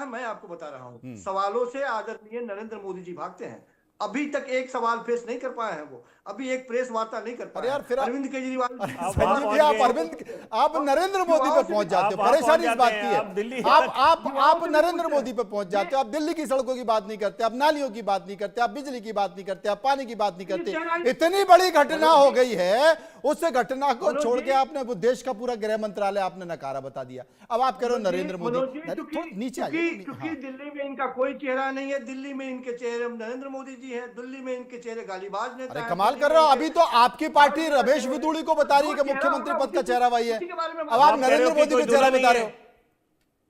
है, मैं आपको बता रहा हूँ। सवालों से आदरणीय नरेंद्र मोदी जी भागते हैं। अभी तक एक सवाल फेस नहीं कर पाए हैं वो, अभी एक प्रेस वार्ता नहीं कर अरे पाए यार हैं। फिर अरविंद केजरीवाल संजीव जी, आप अरविंद, आप नरेंद्र मोदी पे पहुंच जाते हो। परेशानी इस बात की है, आप दिल्ली आप नरेंद्र मोदी पे पहुंच जाते हो। आप दिल्ली की सड़कों की बात नहीं करते, आप नालियों की बात नहीं करते, आप बिजली की बात नहीं करते, आप पानी की बात नहीं करते। इतनी बड़ी घटना हो गई है, उस घटना को छोड़ के आपने देश का पूरा गृह मंत्रालय आपने नकारा बता दिया। अब आप कह रहे हो नरेंद्र मोदी, नीचे आ जाइए। क्योंकि दिल्ली में इनका कोई चेहरा नहीं है, दिल्ली में इनके चेहरे नरेंद्र मोदी जी हैं, दिल्ली में इनके चेहरे गालीबाज नेता अरे हैं। कमाल कर रहे हो, अभी तो आपकी पार्टी रमेश विदुड़ी को बता रही है कि मुख्यमंत्री पद का चेहरा वही है, अब आप नरेंद्र मोदी का चेहरा बता रहे हो।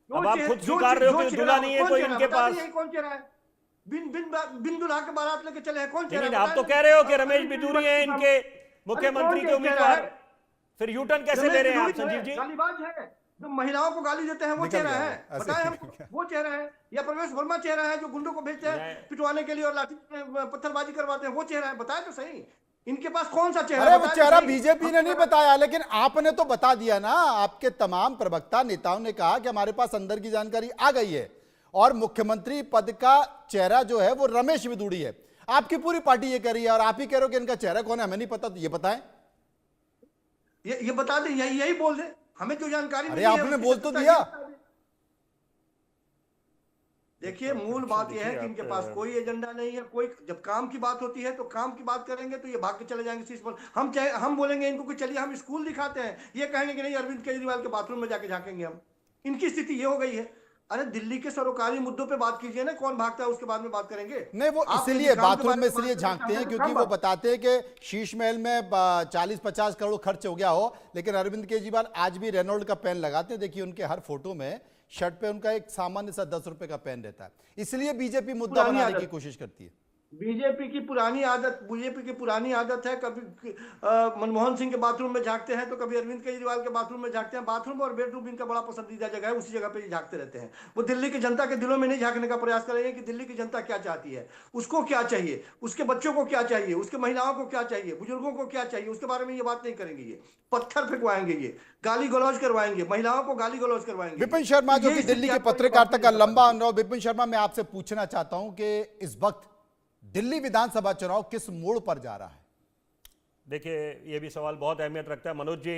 अब आप खुद स्वीकार रहे हो कि दूल्हा नहीं है कोई इनके पास। कौन चेहरा है? बिन दूल्हा के बारात लेके चले हैं, कौन चेहरा है? आप तो कह रहे हो कि रमेश बिदुरी है इनके मुख्यमंत्री के उम्मीदवार, फिर यूटर्न कैसे ले रहे हैं आप संजीव जी? गालीबाज है, जो महिलाओं को गाली देते हैं वो चेहरा है, बताएं हमको वो चेहरा है, या प्रवेश वर्मा चेहरा है जो गुंडों को भेजते हैं पिटवाने के लिए और लाठी पत्थरबाजी करवाते हैं, वो चेहरा है? बताएं तो सही, इनके पास कौन सा चेहरा? अरे वो चेहरा बीजेपी ने नहीं बताया, लेकिन आपने तो बता दिया ना। आपके तमाम प्रवक्ता नेताओं ने कहा कि हमारे पास अंदर की जानकारी आ गई है और मुख्यमंत्री पद का चेहरा जो है वो रमेश विदुड़ी है। आपकी पूरी पार्टी ये कह रही है और आप ही कह रहे हो कि इनका चेहरा कौन है, हमें नहीं पता। तो ये बताएं, ये बता दें, यही बोल दें हमें जो जानकारी। अरे आपने बोल तो दिया। देखिए, मूल बात यह है कि इनके पास कोई एजेंडा नहीं है, कोई। जब काम की बात होती है तो काम की बात करेंगे तो ये भाग के चले जाएंगे शीश पर। हम बोलेंगे इनको कि चलिए हम स्कूल दिखाते हैं, ये कहेंगे कि नहीं अरविंद केजरीवाल के बाथरूम में जाके झांकेंगे हम। इनकी स्थिति ये हो गई है। अरे दिल्ली के सरोकारी मुद्दों पे बात कीजिए ना, कौन भागता है उसके बाद में बात करेंगे। नहीं, वो इसलिए बाथरूम में इसलिए झांकते हैं क्योंकि वो बताते हैं कि शीश महल में 40-50 करोड़ खर्च हो गया हो, लेकिन अरविंद केजरीवाल आज भी रेनॉल्ड का पेन लगाते हैं। देखिए उनके हर फोटो में शर्ट पे उनका एक सामान्य सा 10 रुपए का पेन रहता है। इसलिए बीजेपी मुद्दा बनाने की कोशिश करती है। बीजेपी की पुरानी आदत है, कभी मनमोहन सिंह के बाथरूम में झांकते हैं तो कभी अरविंद केजरीवाल के बाथरूम में झांकते हैं। बाथरूम और बेडरूम इनका बड़ा पसंदीदा जगह है, उसी जगह पे झांकते रहते हैं। वो दिल्ली की जनता के दिलों में नहीं झांकने का प्रयास करेंगे कि दिल्ली की जनता क्या चाहती है, उसको क्या चाहिए, उसके बच्चों को क्या चाहिए, उसके महिलाओं को क्या चाहिए, बुजुर्गों को क्या चाहिए, उसके बारे में ये बात नहीं करेंगे। ये पत्थर फेंकवाएंगे, ये गाली गलौज करवाएंगे, महिलाओं को गाली गलौज करवाएंगे। विपिन शर्मा जो कि दिल्ली के पत्रकारिता का लंबा अनुभव, विपिन शर्मा मैं आपसे पूछना चाहता हूं कि इस वक्त दिल्ली विधानसभा चुनाव किस मोड़ पर जा रहा है? देखिए, यह भी सवाल बहुत अहमियत रखता है मनोज जी।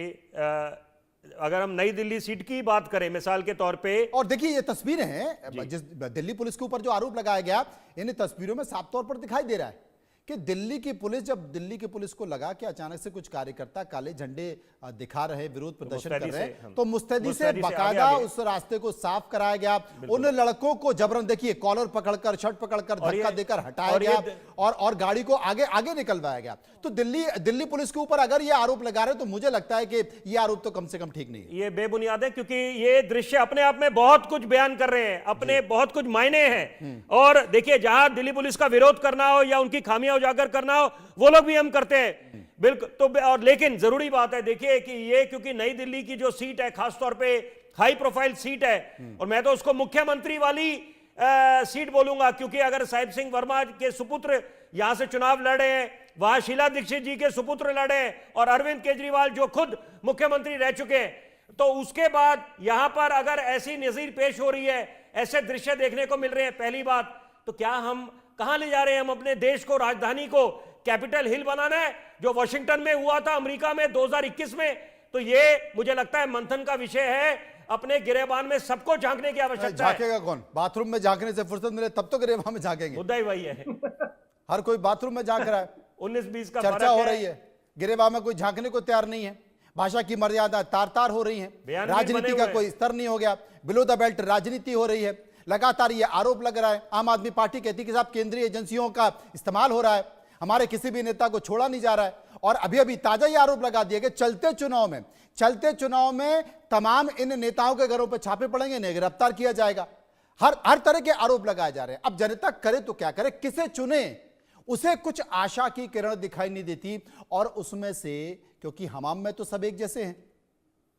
अगर हम नई दिल्ली सीट की बात करें मिसाल के तौर पे, और देखिए ये तस्वीरें हैं जिस दिल्ली पुलिस के ऊपर जो आरोप लगाया गया, इन तस्वीरों में साफ तौर पर दिखाई दे रहा है कि दिल्ली की पुलिस, जब दिल्ली की पुलिस को लगा कि अचानक से कुछ कार्यकर्ता काले झंडे दिखा रहे, विरोध प्रदर्शन कर रहे हैं, तो मुस्तैदी से बाकायदा उस रास्ते को साफ कराया गया। उन लड़कों को जबरन, देखिए, कॉलर पकड़कर, शर्ट पकड़कर, धक्का देकर हटाया गया और गाड़ी को आगे निकलवाया गया। तो दिल्ली पुलिस के ऊपर अगर ये आरोप लगा रहे हैं तो मुझे लगता है कि ये आरोप तो कम से कम ठीक नहीं है। ये बेबुनियाद है, क्योंकि ये दृश्य अपने आप में बहुत कुछ बयान कर रहे हैं, अपने बहुत कुछ मायने हैं। और देखिए, जहां दिल्ली पुलिस का विरोध करना हो या उनकी खामियां उजागर करना हो, वो लोग भी हम करते हैं, बिल्कुल। तो और लेकिन जरूरी बात है, देखिए कि ये क्योंकि नई दिल्ली की जो सीट है, खासतौर पे हाई प्रोफाइल सीट है, और मैं तो उसको मुख्यमंत्री वाली सीट बोलूंगा, क्योंकि अगर साहिब सिंह वर्मा के सुपुत्र यहां से चुनाव लड़े हैं, वहां शीला दीक्षित जी के सुपुत्र लड़े हैं, और अरविंद केजरीवाल जो खुद मुख्यमंत्री रह चुके हैं, तो उसके बाद यहां पर अगर ऐसी नजीर पेश हो रही है, ऐसे दृश्य देखने को मिल रहे हैं, पहली बात तो क्या हम कहां ले जा रहे हैं? हम अपने देश को, राजधानी को कैपिटल हिल बनाना है, जो वॉशिंगटन में हुआ था अमेरिका में 2021 में। तो ये मुझे लगता है मंथन का विषय है। अपने गिरेबान में सबको झांकने की आवश्यकता है। झांकेगा कौन? बाथरूम में झांकने से फुर्सत मिले तब तो गिरेबान में झांकेंगे। मुद्दा ही वही है। हर कोई बाथरूम में झांक रहा है। 19-20 का चर्चा हो रही है, गिरेबान में कोई झांकने को तैयार नहीं है। भाषा की मर्यादा तार हो रही है, राजनीति का कोई स्तर नहीं हो गया, बिलो द बेल्ट राजनीति हो रही है। लगातार ये आरोप लग रहा है। आम आदमी पार्टी कहती है कि साहब केंद्रीय एजेंसियों का इस्तेमाल हो रहा है, हमारे किसी भी नेता को छोड़ा नहीं जा रहा है। और अभी ताजा ये आरोप लगा दिया कि चलते चुनाव में तमाम इन नेताओं के घरों पर छापे पड़ेंगे, इन्हें गिरफ्तार किया जाएगा। हर तरह के आरोप लगाए जा रहे हैं। अब जनता करे तो क्या करे, किसे चुने? उसे कुछ आशा की किरण दिखाई नहीं देती। और उसमें से, क्योंकि हमाम में तो सब एक जैसे हैं,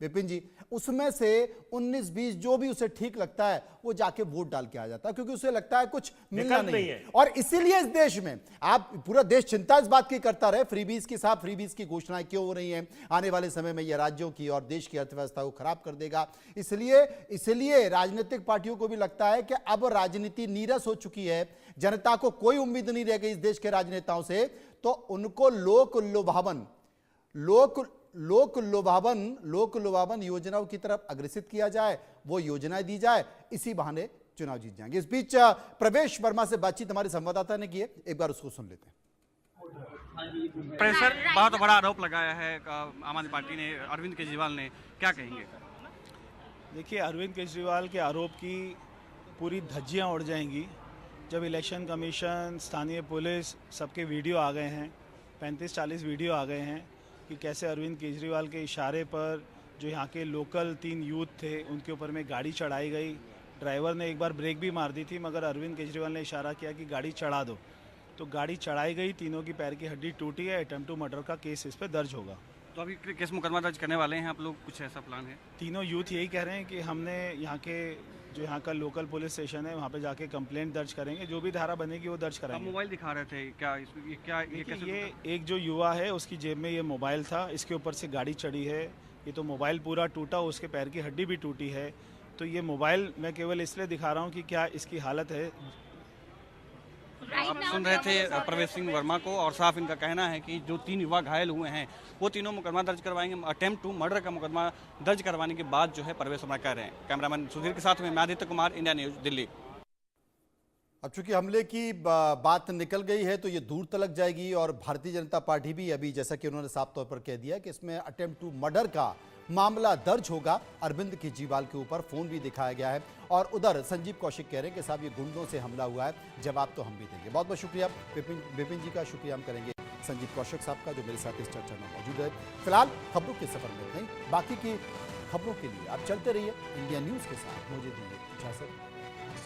विपिन जी, उसमें से 19-20 जो भी उसे ठीक लगता है वो जाके वोट डाल के आ जाता है, क्योंकि उसे लगता है कुछ मिलना नहीं है। और इसीलिए इस देश में आप पूरा देश चिंता इस बात की करता रहे, फ्रीबीज के साथ फ्रीबीज की घोषणाएं क्यों हो रही हैं, आने वाले समय में यह राज्यों की और देश की अर्थव्यवस्था को खराब कर देगा। इसलिए राजनीतिक पार्टियों को भी लगता है कि अब राजनीति नीरस हो चुकी है, जनता को कोई उम्मीद नहीं रह गई इस देश के राजनेताओं से, तो उनको लोक लुभावन योजनाओं की तरफ अग्रसित किया जाए, वो योजनाएं दी जाए, इसी बहाने चुनाव जीत जाएंगे। इस बीच प्रवेश वर्मा से बातचीत हमारे संवाददाता ने की है, एक बार उसको सुन लेते हैं। प्रेशर बहुत बड़ा आरोप लगाया है आम आदमी पार्टी ने, अरविंद केजरीवाल ने, क्या कहेंगे? देखिए, अरविंद केजरीवाल के आरोप की पूरी धज्जियां उड़ जाएंगी जब इलेक्शन कमीशन, स्थानीय पुलिस, सबके वीडियो आ गए हैं, 35-40 वीडियो आ गए हैं कि कैसे अरविंद केजरीवाल के इशारे पर जो यहाँ के लोकल 3 यूथ थे उनके ऊपर में गाड़ी चढ़ाई गई। ड्राइवर ने एक बार ब्रेक भी मार दी थी, मगर अरविंद केजरीवाल ने इशारा किया कि गाड़ी चढ़ा दो, तो गाड़ी चढ़ाई गई, तीनों की पैर की हड्डी टूटी है। अटेम्प्ट टू मर्डर का केस इस पर दर्ज होगा। तो अभी केस मुकदमा दर्ज करने वाले हैं आप लोग, कुछ ऐसा प्लान है? तीनों यूथ यही कह रहे हैं कि हमने यहाँ का लोकल पुलिस स्टेशन है वहाँ पे जाके कंप्लेंट दर्ज करेंगे, जो भी धारा बनेगी वो दर्ज कराएंगे। आप मोबाइल दिखा रहे थे, ये एक जो युवा है उसकी जेब में ये मोबाइल था, इसके ऊपर से गाड़ी चढ़ी है, ये तो मोबाइल पूरा टूटा, उसके पैर की हड्डी भी टूटी है। तो ये मोबाइल मैं केवल इसलिए दिखा रहा हूँ कि क्या इसकी हालत है। आप सुन रहे थे प्रवेश सिंह वर्मा को, और साफ इनका कहना है कि जो 3 युवा घायल हुए हैं वो तीनों मुकदमा दर्ज करवाएंगे। अटेम्प्ट टू मर्डर का मुकदमा दर्ज करवाने के बाद जो है प्रवेश वर्मा कह रहे हैं। कैमरामैन सुधीर के साथ में मैं आदित्य कुमार, इंडिया न्यूज, दिल्ली। अब चूंकि हमले की बात निकल गई है तो ये दूर तलक जाएगी, और भारतीय जनता पार्टी भी अभी, जैसा कि उन्होंने साफ तौर पर कह दिया कि इसमें अटेम्प्ट टू मर्डर का मामला दर्ज होगा। अरविंद केजरीवाल के ऊपर फोन भी दिखाया गया है, और उधर संजीव कौशिक कह रहे हैं कि साहब ये गुंडों से हमला हुआ है, जवाब तो हम भी देंगे। बहुत बहुत शुक्रिया विपिन जी का, शुक्रिया हम करेंगे संजीव कौशिक साहब का, जो मेरे साथ इस चर्चा में मौजूद है। फिलहाल खबरों के सफर में नहीं, बाकी की खबरों के लिए आप चलते रहिए इंडिया न्यूज के साथ। मुझे दीजिए इजाजत।